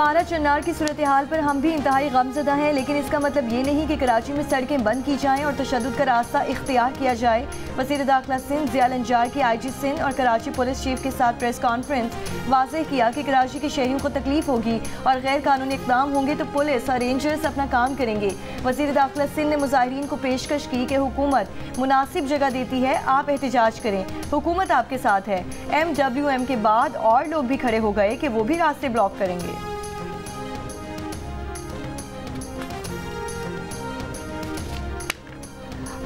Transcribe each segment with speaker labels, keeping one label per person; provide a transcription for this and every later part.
Speaker 1: पारा चन्नार की सूरत हाल पर हम भी इंतहाई गमज़दा हैं, लेकिन इसका मतलब ये नहीं कि कराची में सड़कें बंद की जाएँ और तशद्दुद का रास्ता इख्तियार किया जाए। वज़ीर दाखिला सिंध ज़ियाल अंजार की IG सिंध और कराची पुलिस चीफ के साथ प्रेस कॉन्फ्रेंस वाज़ेह किया कि कराची के शहरियों को तकलीफ होगी और गैर कानूनी इक़दाम होंगे तो पुलिस और रेंजर्स अपना काम करेंगे। वज़ीर दाखिला सिंध ने मुज़ाहिरीन को पेशकश की कि हुकूमत मुनासिब जगह देती है, आप एहतजाज करें, हुकूमत आपके साथ है। MWM के बाद और लोग भी खड़े हो गए कि वो भी रास्ते ब्लॉक करेंगे।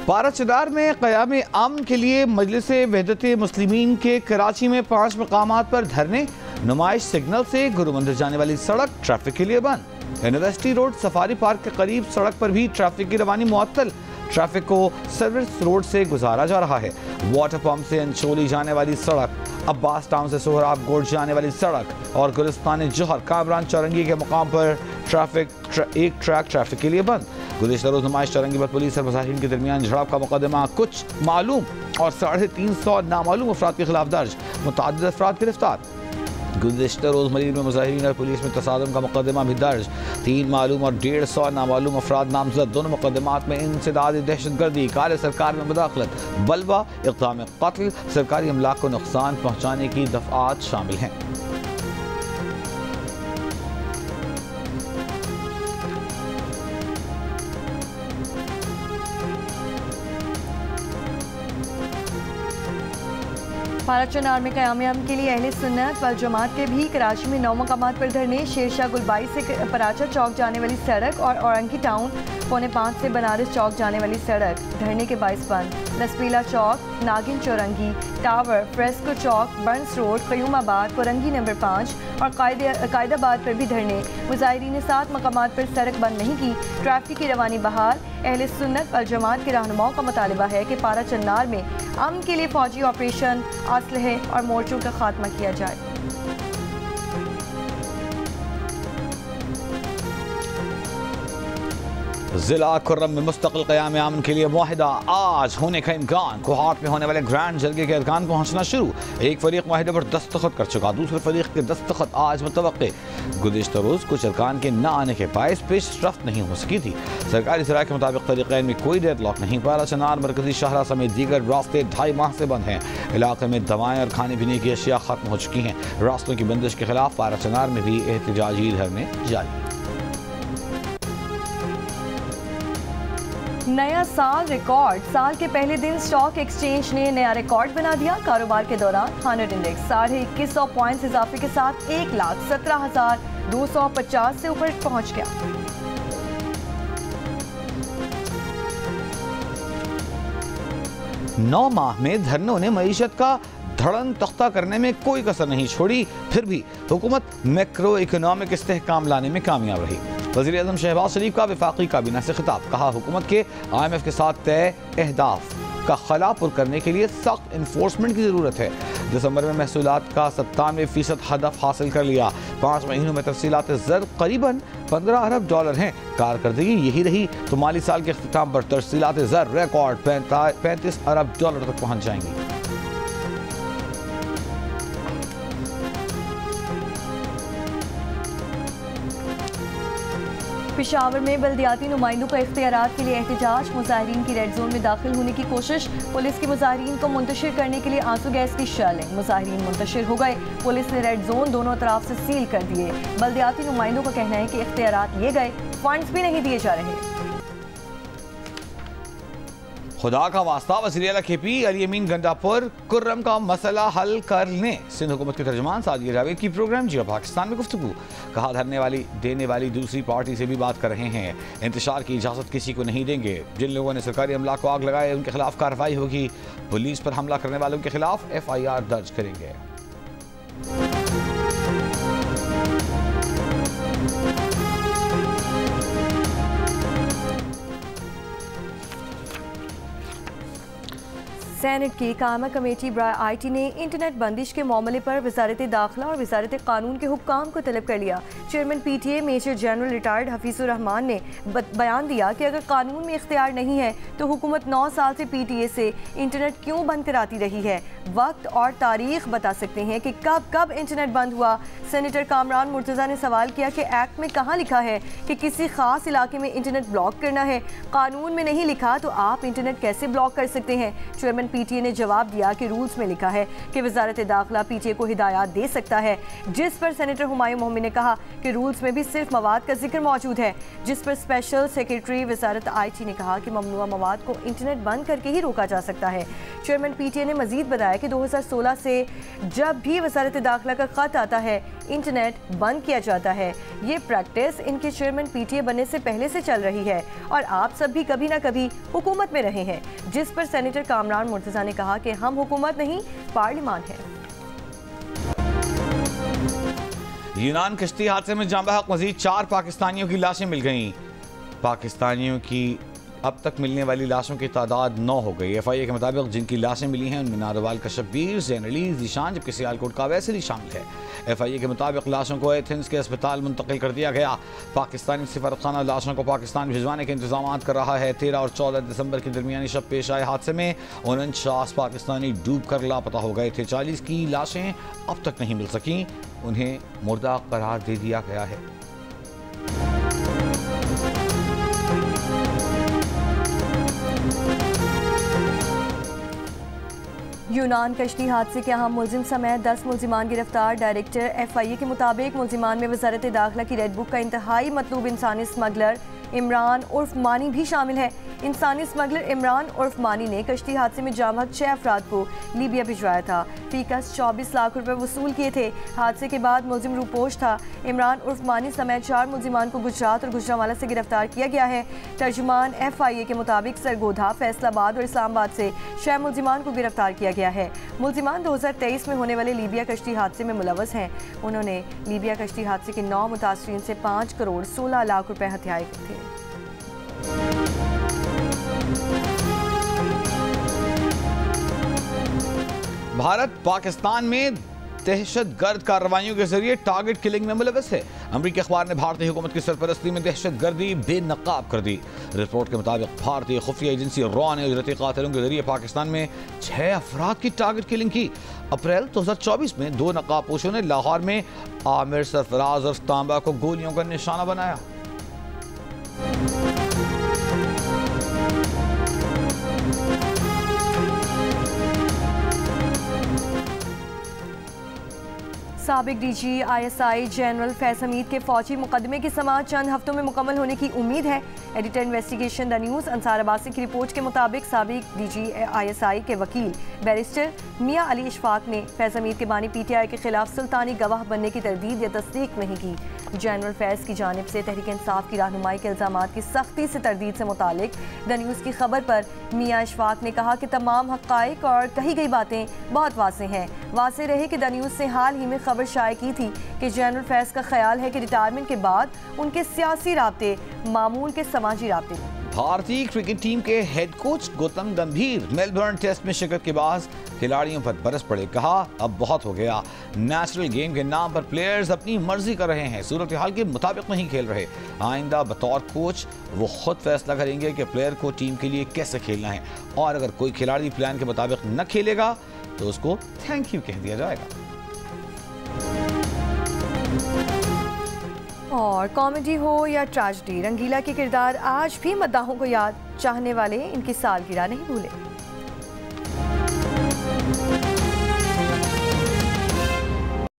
Speaker 2: पारा चन्नार में क़याम अमन के लिए मजलिस वहदत मुस्लिमीन के कराची में 5 मकामात पर धरने, नुमाइश सिग्नल से गुरु मंदिर जाने वाली सड़क ट्रैफिक के लिए बंद। यूनिवर्सिटी रोड सफारी पार्क के करीब सड़क पर भी ट्रैफिक की रवानी मुअत्तल। ट्रैफिक को सर्विस रोड से गुजारा जा रहा है। वाटर पंप से अंचोली जाने वाली सड़क, अब्बास टाउन से सोहराब गोड जाने वाली सड़क और गुलिस्तान जोहर कामरान चौरंगी के मुकाम पर एक ट्रैक ट्रैफिक के लिए बंद। गुज़िश्ता रोज़ नुमाइश चौरंगी पर पुलिस और मुजाहिरीन के दरमियान झड़प का मुकदमा कुछ मालूम और 350 नामालूम अफराद के खिलाफ दर्ज, मुतअद्दिद अफराद गिरफ्तार। गुज़िश्ता रोज़ मरीज में मुजाहिरीन और पुलिस में तसादम का मुकदमा भी दर्ज, 3 मालूम और 150 नामालूम अफराद नामजद। दोनों मुकदमात में इंसदाद दहशतगर्दी, कार्य सरकार में मुदाखलत, बलवा, इक़दाम कत्ल, सरकारी अमलाक को नुकसान पहुँचाने की दफ़ात शामिल हैं।
Speaker 1: पारा चन्नार में क़याम अमन के लिए अहले सुन्नत वल जमात के भी कराची में 9 मकामात पर धरने, शेरशाह गुलबाई से पराचा चौक जाने वाली सड़क और औरंगी टाउन 4:45 से बनारस चौक जाने वाली सड़क धरने के बाइस बंद। लसपीला चौक, नागिन चौरंगी, टावर, फ्रेस्को चौक, बर्न्स रोड, क़यूमाबाद, कोरंगी नंबर 5 और कायदाबाद पर भी धरने। मुजाहिरीन ने 7 मकामात पर सड़क बंद नहीं की, ट्रैफिक की रवानी बहाल। अहले सुन्नत वल जमात के रहनुमाओं का मुतालबा है कि पारा चन्नार में अमन के लिए फौजी ऑपरेशन, असलहे और मोर्चों का खात्मा किया जाए।
Speaker 2: जिला खुर्रम में मुस्तकिल क़याम अमन के लिए मुआहिदा आज होने का इम्कान। कोहाट में होने वाले ग्रैंड जरगे के अरकान पहुँचना शुरू। एक फरीक मुआहिदे पर दस्तखत कर चुका, दूसरे फरीक के दस्तखत आज मुतवक्के। गुज़िश्ता रोज़ कुछ अरकान के न आने के बायस पेशरफ्त नहीं हो सकी थी। सरकारी सराय के मुताबिक तरीक़ैन में कोई डेडलॉक नहीं। पारा चन्नार मरकजी शाहरा समेत दीगर रास्ते 2.5 माह से बंद हैं। इलाके में दवाएँ और खाने पीने की अशिया खत्म हो चुकी हैं। रास्तों की बंदिश के खिलाफ पारा चन्नार में भी एहतजाजी धरने जारी।
Speaker 1: नया साल रिकॉर्ड, साल के पहले दिन स्टॉक एक्सचेंज ने नया रिकॉर्ड बना दिया। कारोबार के दौरान हानर इंडेक्स 2150 पॉइंट्स इजाफे के साथ 1,17,250 से ऊपर पहुंच गया।
Speaker 2: नौ माह में धरनों ने मईशत का धड़न तख्ता करने में कोई कसर नहीं छोड़ी, फिर भी हुकूमत मैक्रो इकोनॉमिक इस्तेहकाम लाने में कामयाब रही। वज़ीर आज़म शहबाज शरीफ का वफाकी काबीना से खिताब, कहा हुकूमत के IMF के साथ तय अहदाफ का खला पुर करने के लिए सख्त इन्फोर्समेंट की ज़रूरत है। दिसंबर में महसूलात का 97% हदफ हासिल कर लिया। 5 महीनों में तफसीलात ज़र करीबन $15 अरब हैं। कारकर्दगी यही रही तो माली साल के अख्तिताम पर तफसीलात ज़र रिकॉर्ड $35 अरब तक पहुँच जाएंगी।
Speaker 1: पेशावर में बल्दियाती नुमाइंदों का इख्तियारात के लिए एहतजाज, मुजाहिरीन की रेड जोन में दाखिल होने की कोशिश, पुलिस की मुजाहिरीन को मुंतशिर करने के लिए आंसू गैस की शेलिंग, मुजाहिरीन मुंतशिर हो गए, पुलिस ने रेड जोन दोनों तरफ से सील कर दिए। बल्दियाती नुमाइंदों का कहना है कि इख्तियारात ये गए, फंड्स भी नहीं दिए जा रहे।
Speaker 2: खुदा का वास्ता वज़ीर आला KP अली अमीन गंडापुर कुर्रम का मसला हल कर लें। सिंध हुकूमत के तर्जुमान सादिया जावेद की प्रोग्राम जियो पाकिस्तान में गुफ्तगू, कहा धरने वाली देने वाली दूसरी पार्टी से भी बात कर रहे हैं, इंतशार की इजाज़त किसी को नहीं देंगे। जिन लोगों ने सरकारी अमला को आग लगाए उनके खिलाफ कार्रवाई होगी। पुलिस पर हमला करने वालों के खिलाफ FIR दर्ज करेंगे।
Speaker 1: सेनेट की कायमा कमेटी बराए IT ने इंटरनेट बंदिश के मामले पर वजारत दाखिला और वजारत कानून के हुक्काम को तलब कर लिया। Chairman PTA major general retired Hafizur Rehman ने बयान दिया कि अगर कानून में इख्तियार नहीं है तो हुकूमत 9 साल से PTA से इंटरनेट क्यों बंद कराती रही है। वक्त और तारीख बता सकते हैं कि कब कब इंटरनेट बंद हुआ। सेनेटर कामरान मुर्तज़ा ने सवाल किया कि एक्ट में कहाँ लिखा है कि किसी खास इलाके में इंटरनेट ब्लॉक करना है। कानून में नहीं लिखा तो आप इंटरनेट कैसे ब्लॉक कर सकते हैं। चेयरमैन PTA ने जवाब दिया कि रूल्स में लिखा है कि वजारत दाखिला PTA को हिदायत दे सकता है, जिस पर सेनेटर हुमायूं मोहम्मद ने कहा कि रूल्स में भी सिर्फ मवाद का जिक्र मौजूद है, जिस पर स्पेशल सेक्रेटरी वजारत IT ने कहा कि ममनुआ मवाद को इंटरनेट बंद करके ही रोका जा सकता है। चेयरमैन PTA ने मजीद बताया कि 2016 से जब भी वजारत दाखिला का खत आता है इंटरनेट बंद किया जाता है। ये प्रैक्टिस इनके चेयरमैन PTA बनने से पहले से चल रही है और आप सब भी कभी ना कभी हुकूमत में रहे हैं, जिस पर सेनेटर कामरान मुर्तज़ा ने कहा कि हम हुकूमत नहीं पार्लिमान है।
Speaker 2: यूनान कश्ती हादसे में जाँ बहक मजीद 4 पाकिस्तानियों की लाशें मिल गईं। पाकिस्तानियों की अब तक मिलने वाली लाशों की तादाद 9 हो गई। FIA के मुताबिक जिनकी लाशें मिली हैं उनमें नारोवाल का शब्बीर, जैन अली, जीशान, जबकि सियालकोट का वैसली शामिल है। FIA के मुताबिक लाशों को एथेंस के अस्पताल मुंतकिल कर दिया गया। पाकिस्तानी सफारतखाना लाशों को पाकिस्तान भिजवाने के इंतजाम कर रहा है। 13 और 14 दिसंबर की दरमियानी शब पेश आए हादसे में 49 पाकिस्तानी डूब कर लापता हो गए थे। 40 की लाशें अब तक नहीं मिल सकीं, उन्हें मुर्दा करार दे दिया गया है।
Speaker 1: यूनान कश्ती हादसे के अहम मुलजिम समेत 10 मुलजिमान गिरफ्तार। डायरेक्टर FIA के मुताबिक मुलजिमान में वजारत दाखिला की रेड बुक का इंतहाई मतलूब इंसानी स्मगलर इमरान उर्फ मानी भी शामिल है। इंसानी स्मगलर इमरान उर्फ मानी ने कश्ती हादसे में जाम बहक 6 अफराद को लीबिया भिजवाया था। फीकस 24 लाख रुपए वसूल किए थे। हादसे के बाद मुलजिम रूपोश था। इमरान उर्फ मानी समेत 4 मुलजिमान को गुजरात और गुजरांवाला से गिरफ्तार किया गया है। तर्जुमान FIA के मुताबिक सरगोधा, फैसलाबाद और इस्लामाबाद से 6 मुलजिमान को गिरफ्तार किया गया है। मुलजिमान 2023 में होने वाले लीबिया कश्ती हादसे में मुलव्वस हैं। उन्होंने लीबिया कश्ती हादसे के 9 मुतासरीन से 5 करोड़ 16 लाख रुपए हथियाए थे।
Speaker 2: भारत पाकिस्तान में दहशतगर्द कार्रवाइयों के जरिए टारगेट किलिंग में मुलव्वस है। अमरीकी अखबार ने भारतीय हुकूमत की सरपरस्ती में दहशतगर्दी बेनकाब कर दी। रिपोर्ट के मुताबिक भारतीय खुफिया एजेंसी रॉ ने उजरती कातिलों के जरिए पाकिस्तान में 6 अफराद की टारगेट किलिंग की। अप्रैल 2024 में 2 नकाबपोशों ने लाहौर में आमिर सरफराज और तांबा को गोलियों का निशाना बनाया।
Speaker 1: साबिक DG ISI general Faiz Hamid के फौजी मुकदमे की समाअत चंद हफ्तों में मुकम्मल होने की उम्मीद है। Editor investigation the news Ansar Abbasi की रिपोर्ट के मुताबिक साबिक DG ISI के वकील बैरिस्टर मियां अली इशफाक ने फैज हमीद के बानी PTI के खिलाफ सुल्तानी गवाह बनने की तरदीद या तस्दीक नहीं की। जनरल फैज की जानिब से तहरीक इंसाफ की रहनुमाई के इल्ज़ामात की सख्ती से तरदीद से मुतालिक द न्यूज़ की खबर पर मियां इशफाक ने कहा कि तमाम हक़ाइक़ और कही गई बातें बहुत वाज़ेह हैं। वाज़ेह रहे कि द न्यूज़ से हाल ही में खबर शाये की थी कि जनरल फैज का ख्याल है कि रिटायरमेंट के बाद उनके सियासी राब्ते मामूल के समाजी राब्ते।
Speaker 2: भारतीय क्रिकेट टीम के हेड कोच गौतम गंभीर मेलबर्न टेस्ट में शिकस्त के बाद खिलाड़ियों पर बरस पड़े। कहा अब बहुत हो गया, नेचुरल गेम के नाम पर प्लेयर्स अपनी मर्जी कर रहे हैं, सूरत हाल के मुताबिक नहीं खेल रहे। आइंदा बतौर कोच वो खुद फैसला करेंगे कि प्लेयर को टीम के लिए कैसे खेलना है और अगर कोई खिलाड़ी प्लान के मुताबिक न खेलेगा तो उसको थैंक यू कह दिया जाएगा।
Speaker 1: और कॉमेडी हो या ट्रेजेडी, रंगीला के किरदार आज भी मद्दाहों को याद, चाहने वाले इनकी सालगिरह नहीं भूले।